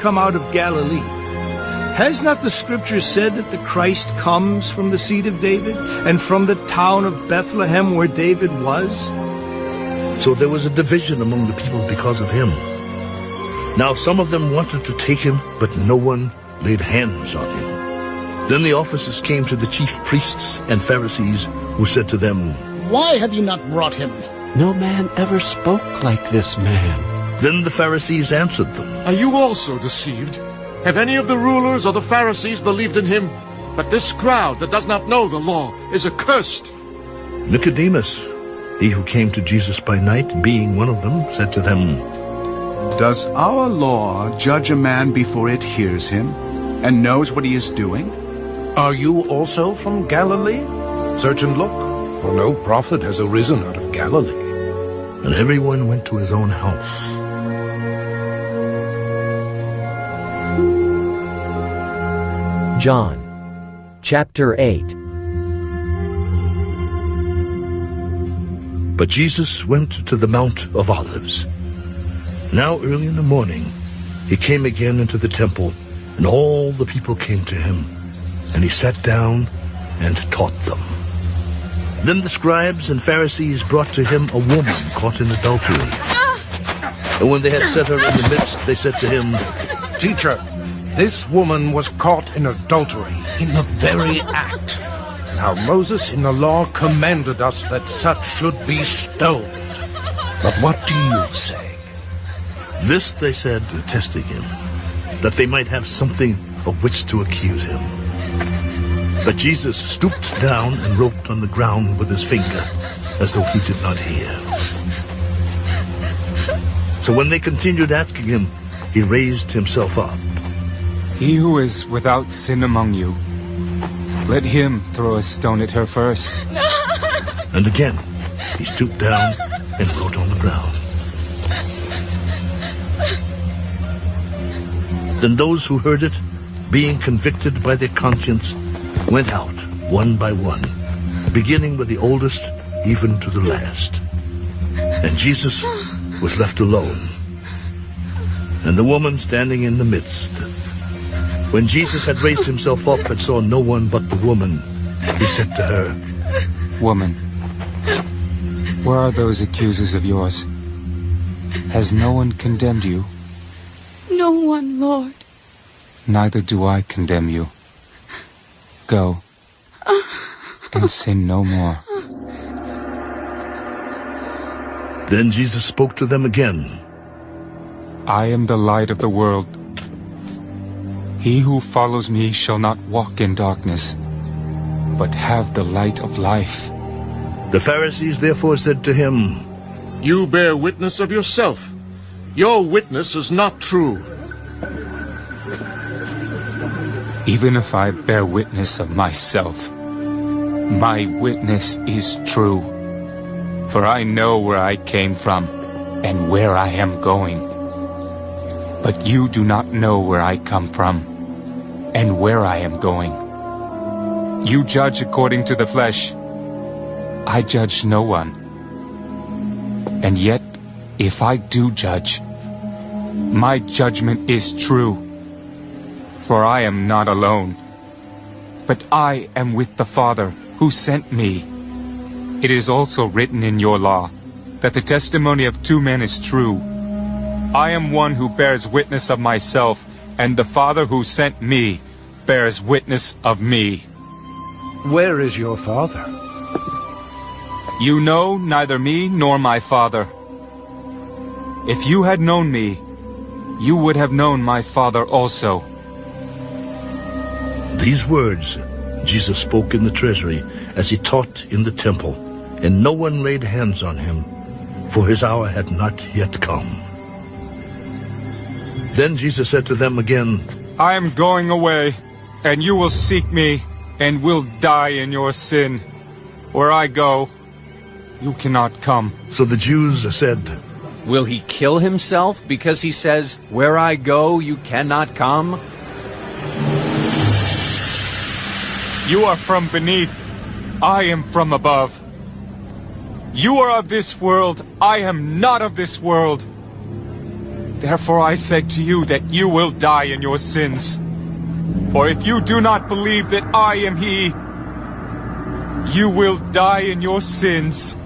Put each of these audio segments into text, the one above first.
come out of Galilee? Has not the Scripture said that the Christ comes from the seed of David, and from the town of Bethlehem where David was? So there was a division among the people because of him. Now some of them wanted to take him, but no one laid hands on him. Then the officers came to the chief priests and Pharisees, who said to them, "Why have you not brought him?" No man ever spoke like this man. Then the Pharisees answered them, Are you also deceived? Have any of the rulers or the Pharisees believed in him? But this crowd that does not know the law is accursed. Nicodemus, he who came to Jesus by night, being one of them, said to them, Does our law judge a man before it hears him and knows what he is doing? Are you also from Galilee? Search and look, for no prophet has arisen out of Galilee. And everyone went to his own house. John, chapter 8. But Jesus went to the Mount of Olives. Now early in the morning, he came again into the temple, and all the people came to him, and he sat down and taught them. Then the scribes and Pharisees brought to him a woman caught in adultery. And when they had set her in the midst, they said to him, Teacher, this woman was caught in adultery in the very act. Now Moses in the law commanded us that such should be stoned. But what do you say? This they said, testing him, that they might have something of which to accuse him. But Jesus stooped down and wrote on the ground with his finger, as though he did not hear. So when they continued asking him, he raised himself up. He who is without sin among you, let him throw a stone at her first. And again he stooped down and wrote on the ground. Then those who heard it, being convicted by their conscience, went out one by one, beginning with the oldest even to the last. And Jesus was left alone, and the woman standing in the midst. When Jesus had raised himself up and saw no one but the woman, he said to her, Woman, where are those accusers of yours? Has no one condemned you? No one, Lord. Neither do I condemn you. Go, and sin no more. Then Jesus spoke to them again. I am the light of the world. He who follows me shall not walk in darkness, but have the light of life. The Pharisees therefore said to him, You bear witness of yourself. Your witness is not true. Even if I bear witness of myself, my witness is true. For I know where I came from and where I am going. But you do not know where I come from and where I am going. You judge according to the flesh. I judge no one. And yet, if I do judge, my judgment is true. For I am not alone, but I am with the Father who sent me. It is also written in your law that the testimony of two men is true. I am one who bears witness of myself, and the Father who sent me bears witness of me. Where is your Father? You know neither me nor my Father. If you had known me, you would have known my Father also. These words Jesus spoke in the treasury as he taught in the temple, and no one laid hands on him, for his hour had not yet come. Then Jesus said to them again, I am going away, and you will seek me, and will die in your sin. Where I go, you cannot come. So the Jews said, Will he kill himself because he says, Where I go, you cannot come? You are from beneath, I am from above. You are of this world, I am not of this world. Therefore I said to you that you will die in your sins. For if you do not believe that I am he, you will die in your sins.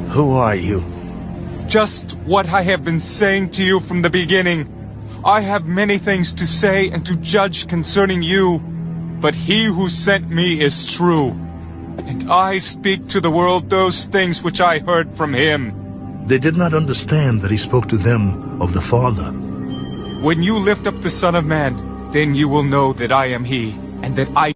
Who are you? Just what I have been saying to you from the beginning. I have many things to say and to judge concerning you, but he who sent me is true. And I speak to the world those things which I heard from him. They did not understand that he spoke to them of the Father. When you lift up the Son of Man, then you will know that I am he, and that I